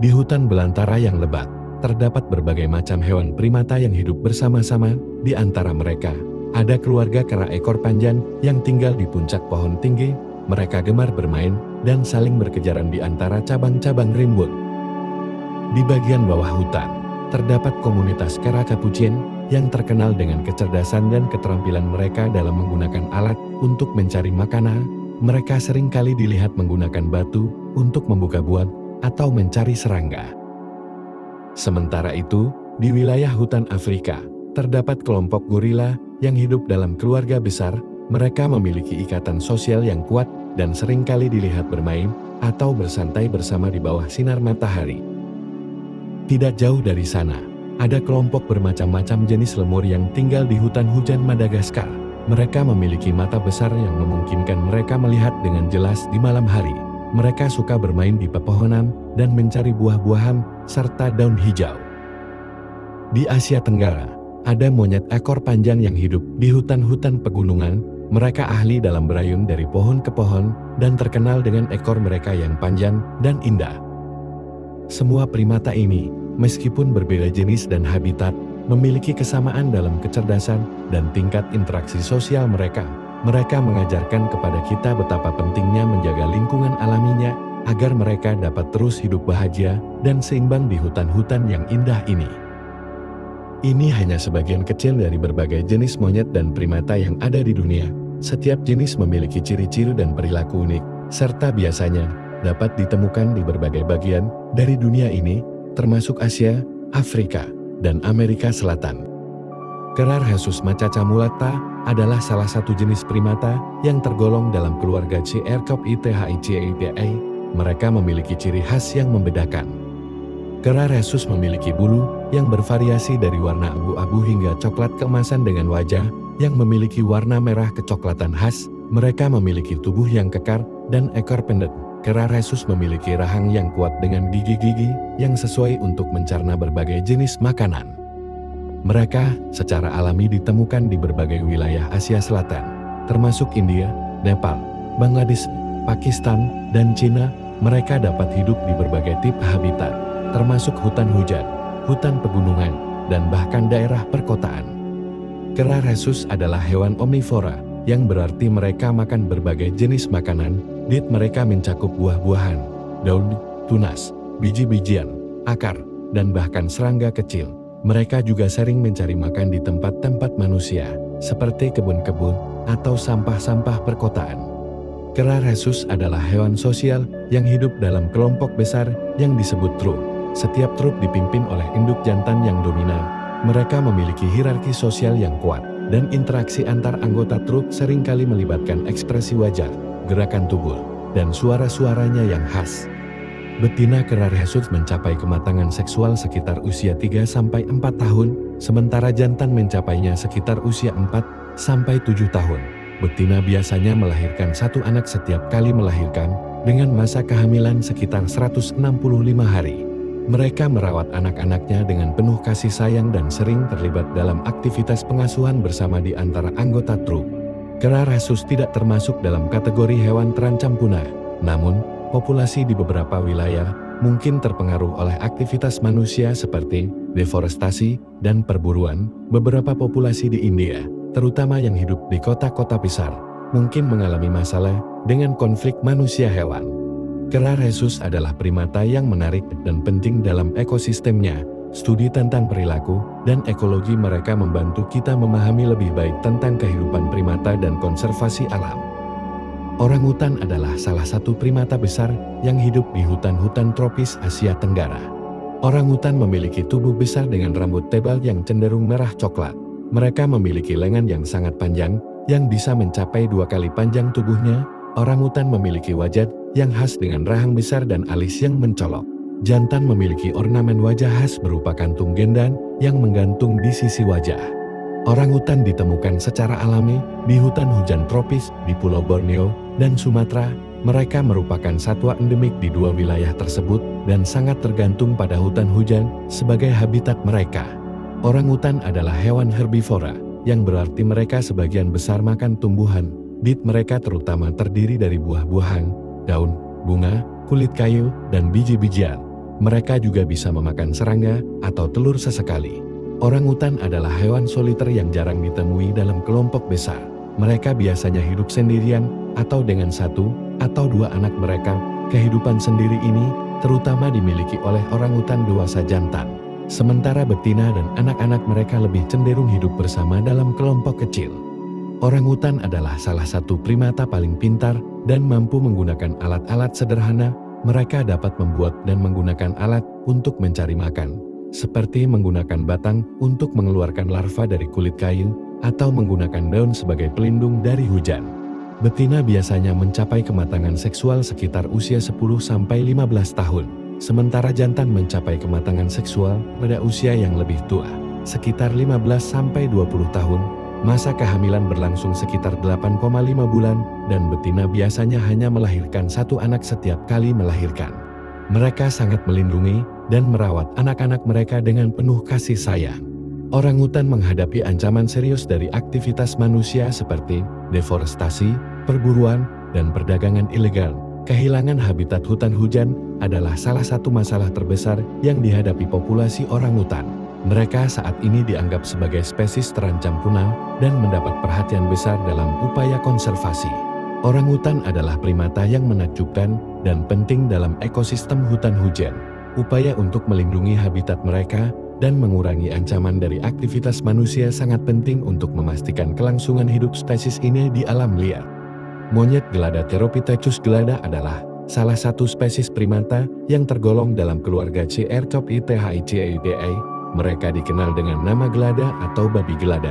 Di hutan belantara yang lebat, terdapat berbagai macam hewan primata yang hidup bersama-sama. Di antara mereka, ada keluarga kera ekor panjang yang tinggal di puncak pohon tinggi. Mereka gemar bermain dan saling berkejaran di antara cabang-cabang rimbun. Di bagian bawah hutan, terdapat komunitas kera capuchin yang terkenal dengan kecerdasan dan keterampilan mereka dalam menggunakan alat untuk mencari makanan. Mereka seringkali dilihat menggunakan batu untuk membuka buah atau mencari serangga. Sementara itu, di wilayah hutan Afrika, terdapat kelompok gorila yang hidup dalam keluarga besar. Mereka memiliki ikatan sosial yang kuat dan seringkali dilihat bermain atau bersantai bersama di bawah sinar matahari. Tidak jauh dari sana, ada kelompok bermacam-macam jenis lemur yang tinggal di hutan hujan Madagaskar. Mereka memiliki mata besar yang memungkinkan mereka melihat dengan jelas di malam hari. Mereka suka bermain di pepohonan dan mencari buah-buahan serta daun hijau. Di Asia Tenggara, ada monyet ekor panjang yang hidup di hutan-hutan pegunungan. Mereka ahli dalam berayun dari pohon ke pohon dan terkenal dengan ekor mereka yang panjang dan indah. Semua primata ini, meskipun berbeda jenis dan habitat, memiliki kesamaan dalam kecerdasan dan tingkat interaksi sosial mereka. Mereka mengajarkan kepada kita betapa pentingnya menjaga lingkungan alaminya agar mereka dapat terus hidup bahagia dan seimbang di hutan-hutan yang indah ini. Ini hanya sebagian kecil dari berbagai jenis monyet dan primata yang ada di dunia. Setiap jenis memiliki ciri-ciri dan perilaku unik, serta biasanya dapat ditemukan di berbagai bagian dari dunia ini, termasuk Asia, Afrika, dan Amerika Selatan. Kera rhesus macacamulata adalah salah satu jenis primata yang tergolong dalam keluarga Cercopidae. Mereka memiliki ciri khas yang membedakan. Kera rhesus memiliki bulu yang bervariasi dari warna abu-abu hingga coklat keemasan dengan wajah yang memiliki warna merah kecoklatan khas. Mereka memiliki tubuh yang kekar dan ekor pendek. Kera rhesus memiliki rahang yang kuat dengan gigi-gigi yang sesuai untuk mencerna berbagai jenis makanan. Mereka secara alami ditemukan di berbagai wilayah Asia Selatan, termasuk India, Nepal, Bangladesh, Pakistan, dan Cina. Mereka dapat hidup di berbagai tipe habitat, termasuk hutan hujan, hutan pegunungan, dan bahkan daerah perkotaan. Kera rhesus adalah hewan omnivora, yang berarti mereka makan berbagai jenis makanan. Diet mereka mencakup buah-buahan, daun, tunas, biji-bijian, akar, dan bahkan serangga kecil. Mereka juga sering mencari makan di tempat-tempat manusia, seperti kebun-kebun atau sampah-sampah perkotaan. Kera rhesus adalah hewan sosial yang hidup dalam kelompok besar yang disebut troop. Setiap troop dipimpin oleh induk jantan yang dominan. Mereka memiliki hierarki sosial yang kuat, dan interaksi antar anggota troop seringkali melibatkan ekspresi wajah, gerakan tubuh, dan suara-suaranya yang khas. Betina kera rhesus mencapai kematangan seksual sekitar usia 3-4 tahun, sementara jantan mencapainya sekitar usia 4-7 tahun. Betina biasanya melahirkan satu anak setiap kali melahirkan, dengan masa kehamilan sekitar 165 hari. Mereka merawat anak-anaknya dengan penuh kasih sayang dan sering terlibat dalam aktivitas pengasuhan bersama di antara anggota troop. Kera rhesus tidak termasuk dalam kategori hewan terancam punah, namun populasi di beberapa wilayah mungkin terpengaruh oleh aktivitas manusia seperti deforestasi dan perburuan. Beberapa populasi di India, terutama yang hidup di kota-kota besar, mungkin mengalami masalah dengan konflik manusia-hewan. Kera rhesus adalah primata yang menarik dan penting dalam ekosistemnya. Studi tentang perilaku dan ekologi mereka membantu kita memahami lebih baik tentang kehidupan primata dan konservasi alam. Orangutan adalah salah satu primata besar yang hidup di hutan-hutan tropis Asia Tenggara. Orangutan memiliki tubuh besar dengan rambut tebal yang cenderung merah coklat. Mereka memiliki lengan yang sangat panjang, yang bisa mencapai 2 kali panjang tubuhnya. Orangutan memiliki wajah yang khas dengan rahang besar dan alis yang mencolok. Jantan memiliki ornamen wajah khas berupa kantung gendan yang menggantung di sisi wajah. Orangutan ditemukan secara alami di hutan hujan tropis di Pulau Borneo dan Sumatera. Mereka merupakan satwa endemik di 2 wilayah tersebut dan sangat tergantung pada hutan hujan sebagai habitat mereka. Orangutan adalah hewan herbivora, yang berarti mereka sebagian besar makan tumbuhan. Diet mereka terutama terdiri dari buah-buahan, daun, bunga, kulit kayu, dan biji-bijian. Mereka juga bisa memakan serangga atau telur sesekali. Orangutan adalah hewan soliter yang jarang ditemui dalam kelompok besar. Mereka biasanya hidup sendirian atau dengan satu atau dua anak mereka. Kehidupan sendiri ini terutama dimiliki oleh orangutan dewasa jantan. Sementara betina dan anak-anak mereka lebih cenderung hidup bersama dalam kelompok kecil. Orangutan adalah salah satu primata paling pintar dan mampu menggunakan alat-alat sederhana. Mereka dapat membuat dan menggunakan alat untuk mencari makan, seperti menggunakan batang untuk mengeluarkan larva dari kulit kayu, atau menggunakan daun sebagai pelindung dari hujan. Betina biasanya mencapai kematangan seksual sekitar usia 10-15 tahun, sementara jantan mencapai kematangan seksual pada usia yang lebih tua, sekitar 15-20 tahun. Masa kehamilan berlangsung sekitar 8,5 bulan, dan betina biasanya hanya melahirkan satu anak setiap kali melahirkan. Mereka sangat melindungi dan merawat anak-anak mereka dengan penuh kasih sayang. Orangutan menghadapi ancaman serius dari aktivitas manusia seperti deforestasi, perburuan, dan perdagangan ilegal. Kehilangan habitat hutan hujan adalah salah satu masalah terbesar yang dihadapi populasi orangutan. Mereka saat ini dianggap sebagai spesies terancam punah dan mendapat perhatian besar dalam upaya konservasi. Orangutan adalah primata yang menakjubkan dan penting dalam ekosistem hutan hujan. Upaya untuk melindungi habitat mereka dan mengurangi ancaman dari aktivitas manusia sangat penting untuk memastikan kelangsungan hidup spesies ini di alam liar. Monyet gelada Theropithecus gelada adalah salah satu spesies primata yang tergolong dalam keluarga Cercopidae. Mereka dikenal dengan nama gelada atau babi gelada.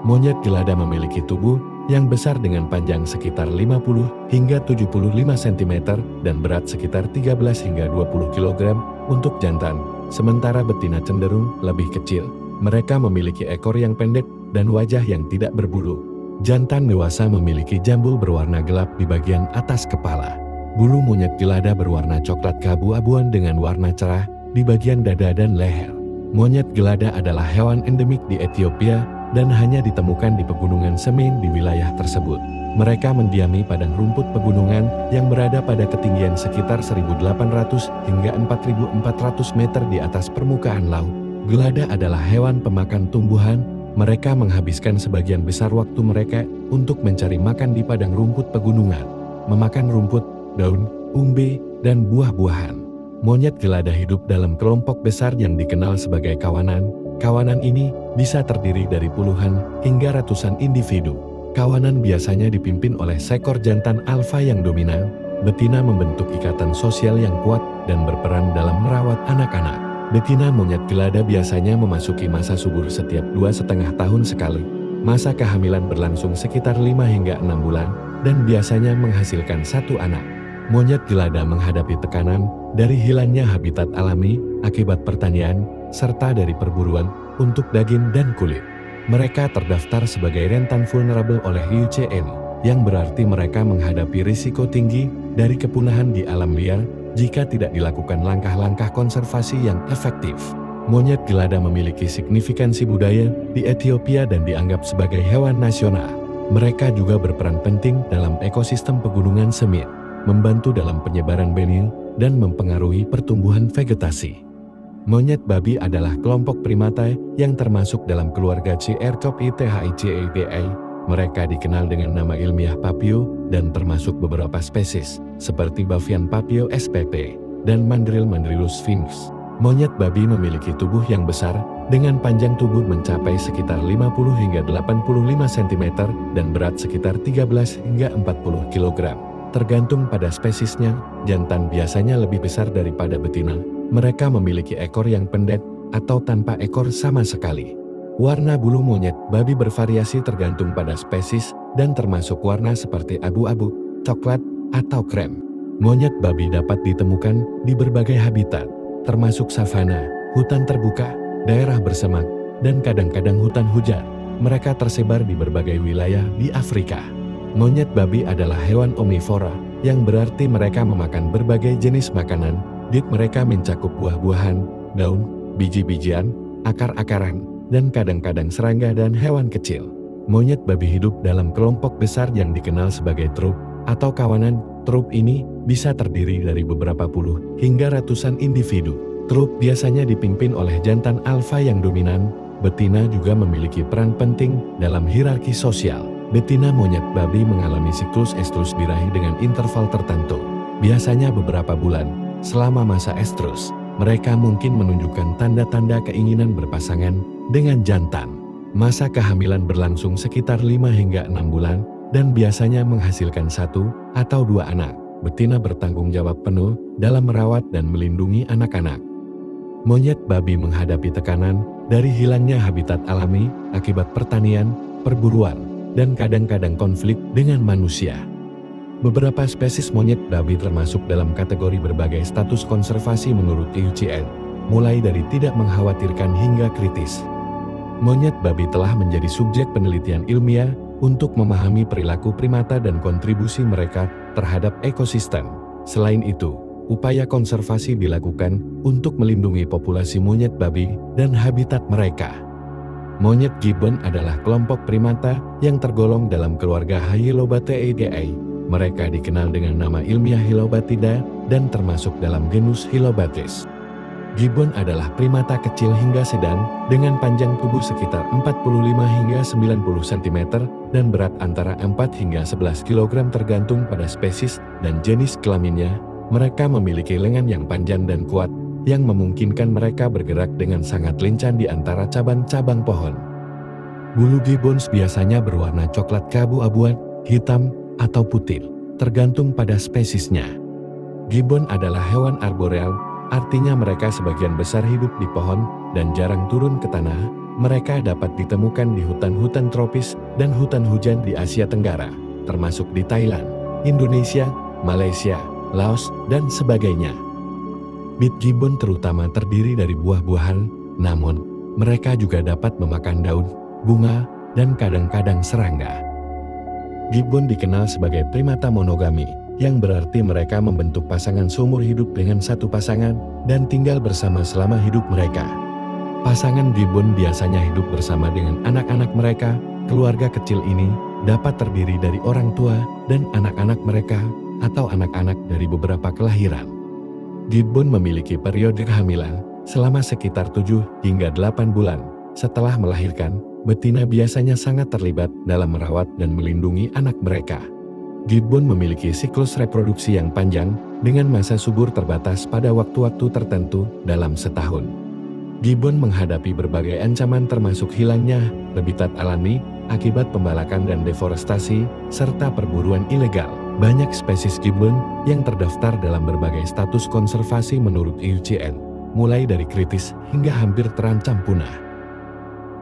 Monyet gelada memiliki tubuh yang besar dengan panjang sekitar 50 hingga 75 cm dan berat sekitar 13 hingga 20 kg untuk jantan, sementara betina cenderung lebih kecil. Mereka memiliki ekor yang pendek dan wajah yang tidak berbulu. Jantan dewasa memiliki jambul berwarna gelap di bagian atas kepala. Bulu monyet gelada berwarna coklat keabu-abuan dengan warna cerah di bagian dada dan leher. Monyet gelada adalah hewan endemik di Ethiopia dan hanya ditemukan di pegunungan Semin di wilayah tersebut. Mereka mendiami padang rumput pegunungan yang berada pada ketinggian sekitar 1.800 hingga 4.400 meter di atas permukaan laut. Gelada adalah hewan pemakan tumbuhan. Mereka menghabiskan sebagian besar waktu mereka untuk mencari makan di padang rumput pegunungan, memakan rumput, daun, umbi, dan buah-buahan. Monyet gelada hidup dalam kelompok besar yang dikenal sebagai kawanan. Kawanan ini bisa terdiri dari puluhan hingga ratusan individu. Kawanan biasanya dipimpin oleh seekor jantan alfa yang dominan. Betina membentuk ikatan sosial yang kuat dan berperan dalam merawat anak-anak. Betina monyet gelada biasanya memasuki masa subur setiap 2,5 tahun sekali. Masa kehamilan berlangsung sekitar 5 hingga 6 bulan dan biasanya menghasilkan satu anak. Monyet gelada menghadapi tekanan dari hilangnya habitat alami akibat pertanian, serta dari perburuan untuk daging dan kulit. Mereka terdaftar sebagai rentan vulnerable oleh IUCN, yang berarti mereka menghadapi risiko tinggi dari kepunahan di alam liar jika tidak dilakukan langkah-langkah konservasi yang efektif. Monyet gelada memiliki signifikansi budaya di Ethiopia dan dianggap sebagai hewan nasional. Mereka juga berperan penting dalam ekosistem pegunungan Semin, membantu dalam penyebaran benih dan mempengaruhi pertumbuhan vegetasi. Monyet babi adalah kelompok primata yang termasuk dalam keluarga Cercopidae. Mereka dikenal dengan nama ilmiah Papio dan termasuk beberapa spesies seperti Bavian Papio spp dan Mandrill sphinx. Monyet babi memiliki tubuh yang besar dengan panjang tubuh mencapai sekitar 50 hingga 85 cm dan berat sekitar 13 hingga 40 kg. Tergantung pada spesiesnya, jantan biasanya lebih besar daripada betina. Mereka memiliki ekor yang pendek atau tanpa ekor sama sekali. Warna bulu monyet babi bervariasi tergantung pada spesies dan termasuk warna seperti abu-abu, coklat, atau krem. Monyet babi dapat ditemukan di berbagai habitat, termasuk savana, hutan terbuka, daerah bersemak, dan kadang-kadang hutan hujan. Mereka tersebar di berbagai wilayah di Afrika. Monyet babi adalah hewan omnivora, yang berarti mereka memakan berbagai jenis makanan. Diet mereka mencakup buah-buahan, daun, biji-bijian, akar-akaran, dan kadang-kadang serangga dan hewan kecil. Monyet babi hidup dalam kelompok besar yang dikenal sebagai troop atau kawanan Trup ini bisa terdiri dari beberapa puluh hingga ratusan individu. Trup biasanya dipimpin oleh jantan alfa yang dominan. Betina juga memiliki peran penting dalam hierarki sosial. Betina monyet babi mengalami siklus estrus birahi dengan interval tertentu. Biasanya beberapa bulan. Selama masa estrus, mereka mungkin menunjukkan tanda-tanda keinginan berpasangan dengan jantan. Masa kehamilan berlangsung sekitar 5 hingga 6 bulan dan biasanya menghasilkan 1 atau 2 anak. Betina bertanggung jawab penuh dalam merawat dan melindungi anak-anak. Monyet babi menghadapi tekanan dari hilangnya habitat alami akibat pertanian, perburuan, dan kadang-kadang konflik dengan manusia. Beberapa spesies monyet babi termasuk dalam kategori berbagai status konservasi menurut IUCN, mulai dari tidak mengkhawatirkan hingga kritis. Monyet babi telah menjadi subjek penelitian ilmiah untuk memahami perilaku primata dan kontribusi mereka terhadap ekosistem. Selain itu, upaya konservasi dilakukan untuk melindungi populasi monyet babi dan habitat mereka. Monyet gibbon adalah kelompok primata yang tergolong dalam keluarga Hylobateae. Mereka dikenal dengan nama ilmiah Hylobatidae dan termasuk dalam genus Hylobates. Gibbon adalah primata kecil hingga sedan dengan panjang tubuh sekitar 45 hingga 90 cm dan berat antara 4 hingga 11 kg tergantung pada spesies dan jenis kelaminnya. Mereka memiliki lengan yang panjang dan kuat yang memungkinkan mereka bergerak dengan sangat lincah di antara cabang-cabang pohon. Bulu gibbons biasanya berwarna coklat keabu-abuan, hitam, atau putih, tergantung pada spesiesnya. Gibbon adalah hewan arboreal, artinya mereka sebagian besar hidup di pohon dan jarang turun ke tanah. Mereka dapat ditemukan di hutan-hutan tropis dan hutan hujan di Asia Tenggara, termasuk di Thailand, Indonesia, Malaysia, Laos, dan sebagainya. Bit gibbon terutama terdiri dari buah-buahan, namun mereka juga dapat memakan daun, bunga, dan kadang-kadang serangga. Gibbon dikenal sebagai primata monogami, yang berarti mereka membentuk pasangan seumur hidup dengan satu pasangan dan tinggal bersama selama hidup mereka. Pasangan gibbon biasanya hidup bersama dengan anak-anak mereka. Keluarga kecil ini dapat terdiri dari orang tua dan anak-anak mereka atau anak-anak dari beberapa kelahiran. Gibbon memiliki periode kehamilan selama sekitar 7 hingga 8 bulan. Setelah melahirkan, betina biasanya sangat terlibat dalam merawat dan melindungi anak mereka. Gibbon memiliki siklus reproduksi yang panjang dengan masa subur terbatas pada waktu-waktu tertentu dalam setahun. Gibbon menghadapi berbagai ancaman termasuk hilangnya habitat alami akibat pembalakan dan deforestasi serta perburuan ilegal. Banyak spesies gibbon yang terdaftar dalam berbagai status konservasi menurut IUCN, mulai dari kritis hingga hampir terancam punah.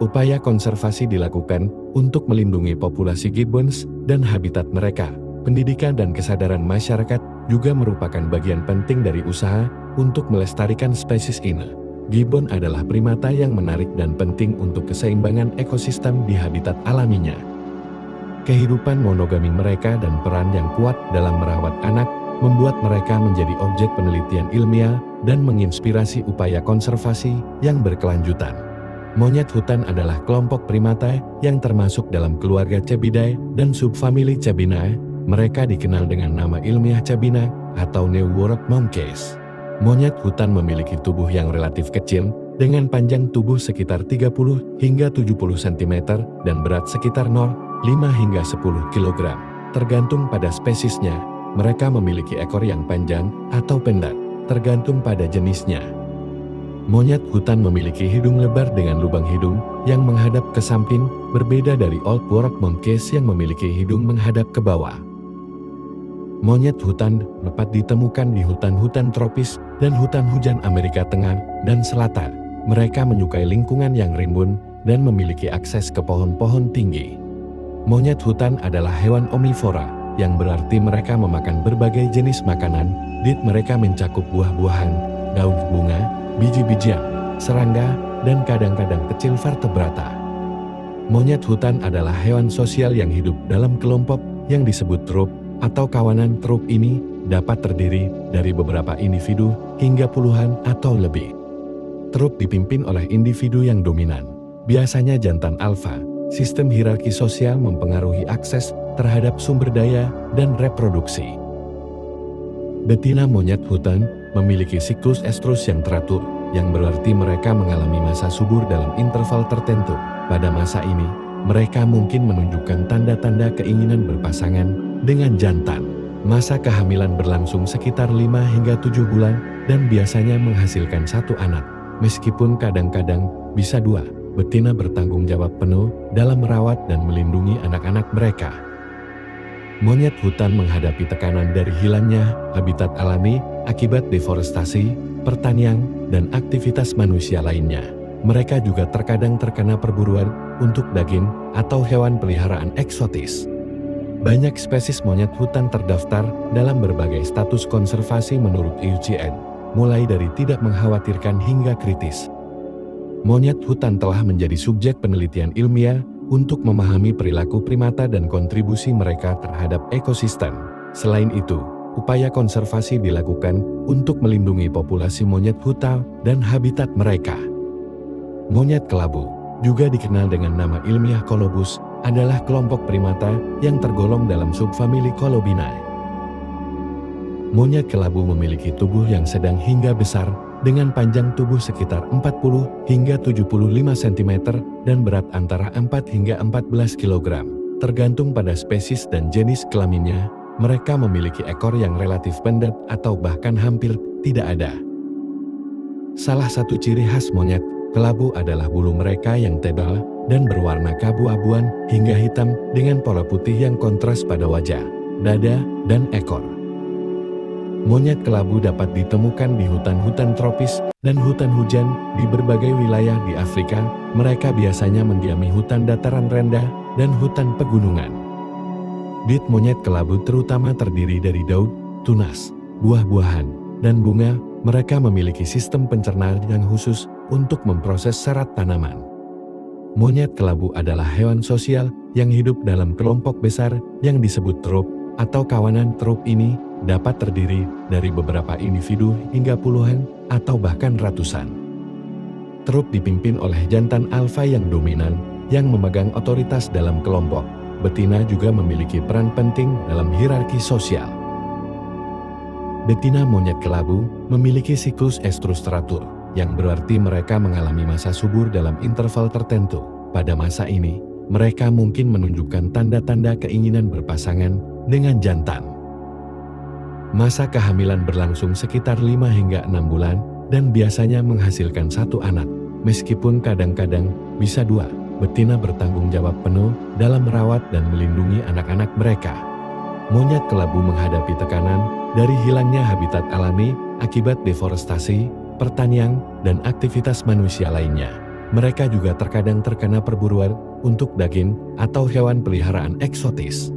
Upaya konservasi dilakukan untuk melindungi populasi gibbons dan habitat mereka. Pendidikan dan kesadaran masyarakat juga merupakan bagian penting dari usaha untuk melestarikan spesies ini. Gibbon adalah primata yang menarik dan penting untuk keseimbangan ekosistem di habitat alaminya. Kehidupan monogami mereka dan peran yang kuat dalam merawat anak membuat mereka menjadi objek penelitian ilmiah dan menginspirasi upaya konservasi yang berkelanjutan. Monyet hutan adalah kelompok primata yang termasuk dalam keluarga Cebidae dan subfamili Cebinae. Mereka dikenal dengan nama ilmiah Cebina atau New World Monkeys. Monyet hutan memiliki tubuh yang relatif kecil dengan panjang tubuh sekitar 30 hingga 70 cm dan berat sekitar 0,5 hingga 10 kg. Tergantung pada spesiesnya, mereka memiliki ekor yang panjang atau pendek, tergantung pada jenisnya. Monyet hutan memiliki hidung lebar dengan lubang hidung yang menghadap ke samping, berbeda dari Old World Monkeys yang memiliki hidung menghadap ke bawah. Monyet hutan dapat ditemukan di hutan-hutan tropis dan hutan hujan Amerika Tengah dan Selatan. Mereka menyukai lingkungan yang rimbun dan memiliki akses ke pohon-pohon tinggi. Monyet hutan adalah hewan omnivora, yang berarti mereka memakan berbagai jenis makanan. Diet mereka mencakup buah-buahan, daun bunga, biji-bijian, serangga, dan kadang-kadang kecil vertebrata. Monyet hutan adalah hewan sosial yang hidup dalam kelompok yang disebut trup atau kawanan. Trup ini dapat terdiri dari beberapa individu hingga puluhan atau lebih. Trup dipimpin oleh individu yang dominan, biasanya jantan alfa. Sistem hierarki sosial mempengaruhi akses terhadap sumber daya dan reproduksi. Betina monyet hutan memiliki siklus estrus yang teratur, yang berarti mereka mengalami masa subur dalam interval tertentu. Pada masa ini, mereka mungkin menunjukkan tanda-tanda keinginan berpasangan dengan jantan. Masa kehamilan berlangsung sekitar 5 hingga 7 bulan dan biasanya menghasilkan 1 anak. Meskipun kadang-kadang bisa 2, betina bertanggung jawab penuh dalam merawat dan melindungi anak-anak mereka. Monyet hutan menghadapi tekanan dari hilangnya habitat alami akibat deforestasi, pertanian, dan aktivitas manusia lainnya. Mereka juga terkadang terkena perburuan untuk daging atau hewan peliharaan eksotis. Banyak spesies monyet hutan terdaftar dalam berbagai status konservasi menurut IUCN, mulai dari tidak mengkhawatirkan hingga kritis. Monyet hutan telah menjadi subjek penelitian ilmiah untuk memahami perilaku primata dan kontribusi mereka terhadap ekosistem. Selain itu, upaya konservasi dilakukan untuk melindungi populasi monyet hutan dan habitat mereka. Monyet kelabu, juga dikenal dengan nama ilmiah Colobus, adalah kelompok primata yang tergolong dalam subfamili Colobinae. Monyet kelabu memiliki tubuh yang sedang hingga besar, dengan panjang tubuh sekitar 40 hingga 75 cm dan berat antara 4 hingga 14 kg. Tergantung pada spesies dan jenis kelaminnya, mereka memiliki ekor yang relatif pendek atau bahkan hampir tidak ada. Salah satu ciri khas monyet kelabu adalah bulu mereka yang tebal dan berwarna keabu-abuan hingga hitam dengan pola putih yang kontras pada wajah, dada, dan ekor. Monyet kelabu dapat ditemukan di hutan-hutan tropis dan hutan hujan di berbagai wilayah di Afrika. Mereka biasanya mendiami hutan dataran rendah dan hutan pegunungan. Diet monyet kelabu terutama terdiri dari daun, tunas, buah-buahan, dan bunga. Mereka memiliki sistem pencernaan yang khusus untuk memproses serat tanaman. Monyet kelabu adalah hewan sosial yang hidup dalam kelompok besar yang disebut trup atau kawanan. Trup ini dapat terdiri dari beberapa individu hingga puluhan atau bahkan ratusan. Trup dipimpin oleh jantan alfa yang dominan, yang memegang otoritas dalam kelompok. Betina juga memiliki peran penting dalam hierarki sosial. Betina monyet kelabu memiliki siklus estrus teratur, yang berarti mereka mengalami masa subur dalam interval tertentu. Pada masa ini, mereka mungkin menunjukkan tanda-tanda keinginan berpasangan dengan jantan. Masa kehamilan berlangsung sekitar 5 hingga 6 bulan dan biasanya menghasilkan 1 anak. Meskipun kadang-kadang bisa 2, betina bertanggung jawab penuh dalam merawat dan melindungi anak-anak mereka. Monyet kelabu menghadapi tekanan dari hilangnya habitat alami akibat deforestasi, pertanian, dan aktivitas manusia lainnya. Mereka juga terkadang terkena perburuan untuk daging atau hewan peliharaan eksotis.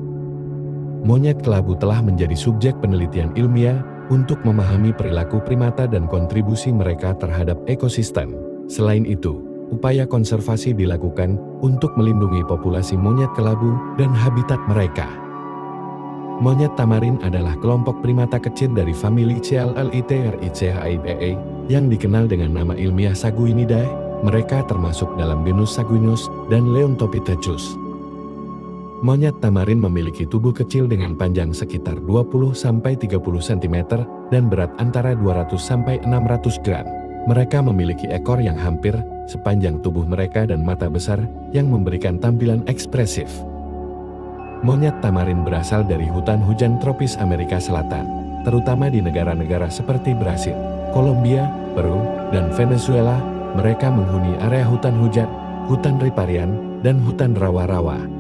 Monyet kelabu telah menjadi subjek penelitian ilmiah untuk memahami perilaku primata dan kontribusi mereka terhadap ekosistem. Selain itu, upaya konservasi dilakukan untuk melindungi populasi monyet kelabu dan habitat mereka. Monyet tamarin adalah kelompok primata kecil dari famili Cllithricidae yang dikenal dengan nama ilmiah Saguinidae. Mereka termasuk dalam genus Saguinus dan Leontopithecus. Monyet tamarin memiliki tubuh kecil dengan panjang sekitar 20-30 cm dan berat antara 200-600 gram. Mereka memiliki ekor yang hampir sepanjang tubuh mereka dan mata besar yang memberikan tampilan ekspresif. Monyet tamarin berasal dari hutan hujan tropis Amerika Selatan, terutama di negara-negara seperti Brasil, Kolombia, Peru, dan Venezuela. Mereka menghuni area hutan hujan, hutan riparian, dan hutan rawa-rawa.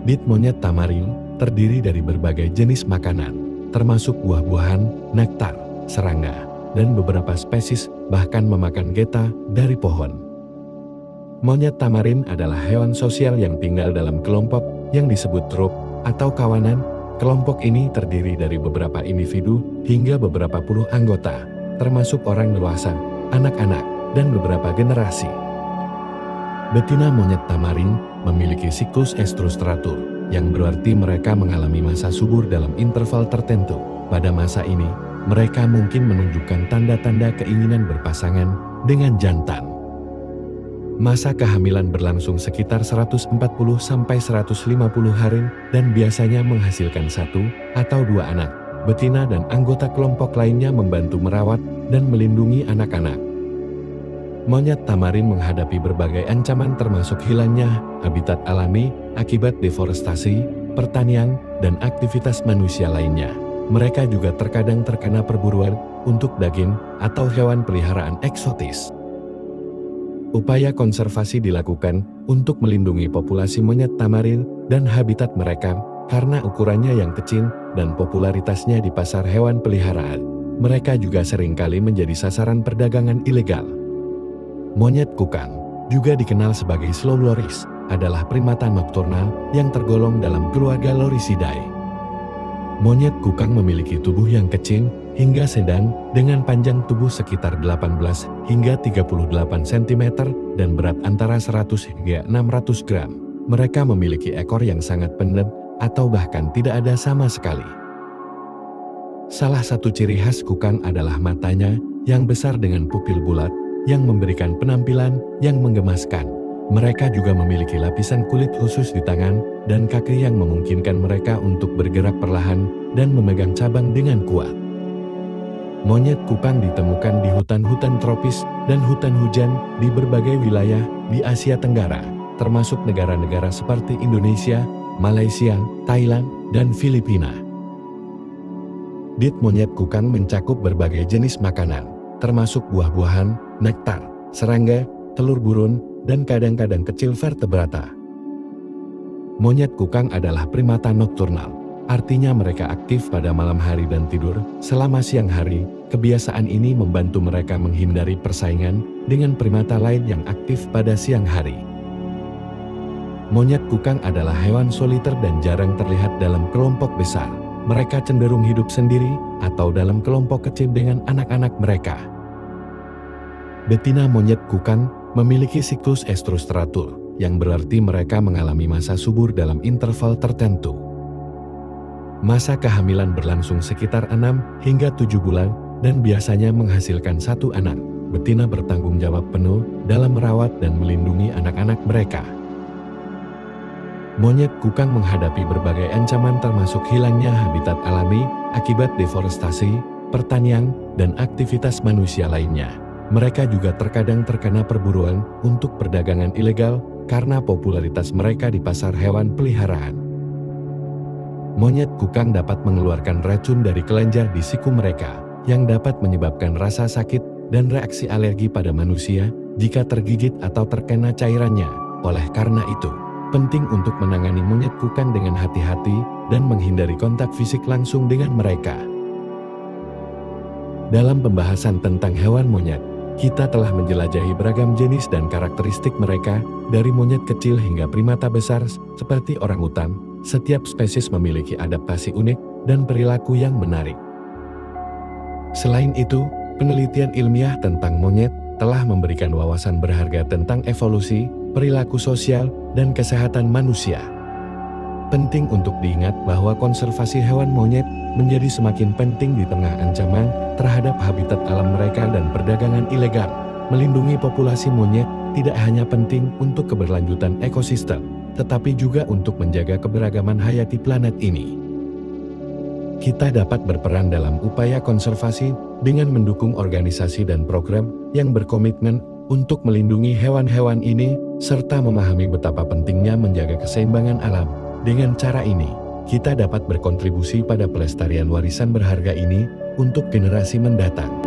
Diet monyet tamarin terdiri dari berbagai jenis makanan, termasuk buah-buahan, nektar, serangga, dan beberapa spesies bahkan memakan getah dari pohon. Monyet tamarin adalah hewan sosial yang tinggal dalam kelompok yang disebut trup atau kawanan. Kelompok ini terdiri dari beberapa individu hingga beberapa puluh anggota, termasuk orang dewasa, anak-anak, dan beberapa generasi. Betina monyet tamarin memiliki siklus estrus teratur, yang berarti mereka mengalami masa subur dalam interval tertentu. Pada masa ini, mereka mungkin menunjukkan tanda-tanda keinginan berpasangan dengan jantan. Masa kehamilan berlangsung sekitar 140-150 hari dan biasanya menghasilkan 1 atau 2 anak. betina dan anggota kelompok lainnya membantu merawat dan melindungi anak-anak. Monyet tamarin menghadapi berbagai ancaman termasuk hilangnya habitat alami akibat deforestasi, pertanian, dan aktivitas manusia lainnya. Mereka juga terkadang terkena perburuan untuk daging atau hewan peliharaan eksotis. Upaya konservasi dilakukan untuk melindungi populasi monyet tamarin dan habitat mereka karena ukurannya yang kecil dan popularitasnya di pasar hewan peliharaan. Mereka juga seringkali menjadi sasaran perdagangan ilegal. Monyet kukang, juga dikenal sebagai slow loris, adalah primata nokturnal yang tergolong dalam keluarga Lorisidae. Monyet kukang memiliki tubuh yang kecil hingga sedang dengan panjang tubuh sekitar 18 hingga 38 cm dan berat antara 100 hingga 600 gram. Mereka memiliki ekor yang sangat pendek atau bahkan tidak ada sama sekali. Salah satu ciri khas kukang adalah matanya yang besar dengan pupil bulat yang memberikan penampilan yang menggemaskan. Mereka juga memiliki lapisan kulit khusus di tangan dan kaki yang memungkinkan mereka untuk bergerak perlahan dan memegang cabang dengan kuat. Monyet kukang ditemukan di hutan-hutan tropis dan hutan hujan di berbagai wilayah di Asia Tenggara, termasuk negara-negara seperti Indonesia, Malaysia, Thailand, dan Filipina. Diet monyet kukang mencakup berbagai jenis makanan, termasuk buah-buahan, nektar, serangga, telur burung, dan kadang-kadang kecil vertebrata. Monyet kukang adalah primata nokturnal, artinya mereka aktif pada malam hari dan tidur selama siang hari. Kebiasaan ini membantu mereka menghindari persaingan dengan primata lain yang aktif pada siang hari. Monyet kukang adalah hewan soliter dan jarang terlihat dalam kelompok besar. Mereka cenderung hidup sendiri atau dalam kelompok kecil dengan anak-anak mereka. Betina monyet kukang memiliki siklus estrus teratur, yang berarti mereka mengalami masa subur dalam interval tertentu. Masa kehamilan berlangsung sekitar 6 hingga 7 bulan dan biasanya menghasilkan 1 anak. Betina bertanggung jawab penuh dalam merawat dan melindungi anak-anak mereka. Monyet kukang menghadapi berbagai ancaman termasuk hilangnya habitat alami akibat deforestasi, pertanian, dan aktivitas manusia lainnya. Mereka juga terkadang terkena perburuan untuk perdagangan ilegal karena popularitas mereka di pasar hewan peliharaan. Monyet kukang dapat mengeluarkan racun dari kelenjar di siku mereka, yang dapat menyebabkan rasa sakit dan reaksi alergi pada manusia jika tergigit atau terkena cairannya. Oleh karena itu, penting untuk menangani monyet kukang dengan hati-hati dan menghindari kontak fisik langsung dengan mereka. Dalam pembahasan tentang hewan monyet, kita telah menjelajahi beragam jenis dan karakteristik mereka, dari monyet kecil hingga primata besar seperti orangutan. Setiap spesies memiliki adaptasi unik dan perilaku yang menarik. Selain itu, penelitian ilmiah tentang monyet telah memberikan wawasan berharga tentang evolusi, perilaku sosial, dan kesehatan manusia. Penting untuk diingat bahwa konservasi hewan monyet menjadi semakin penting di tengah ancaman terhadap habitat alam mereka dan perdagangan ilegal. Melindungi populasi monyet tidak hanya penting untuk keberlanjutan ekosistem, tetapi juga untuk menjaga keberagaman hayati planet ini. Kita dapat berperan dalam upaya konservasi dengan mendukung organisasi dan program yang berkomitmen untuk melindungi hewan-hewan ini, serta memahami betapa pentingnya menjaga keseimbangan alam. Dengan cara ini, kita dapat berkontribusi pada pelestarian warisan berharga ini untuk generasi mendatang.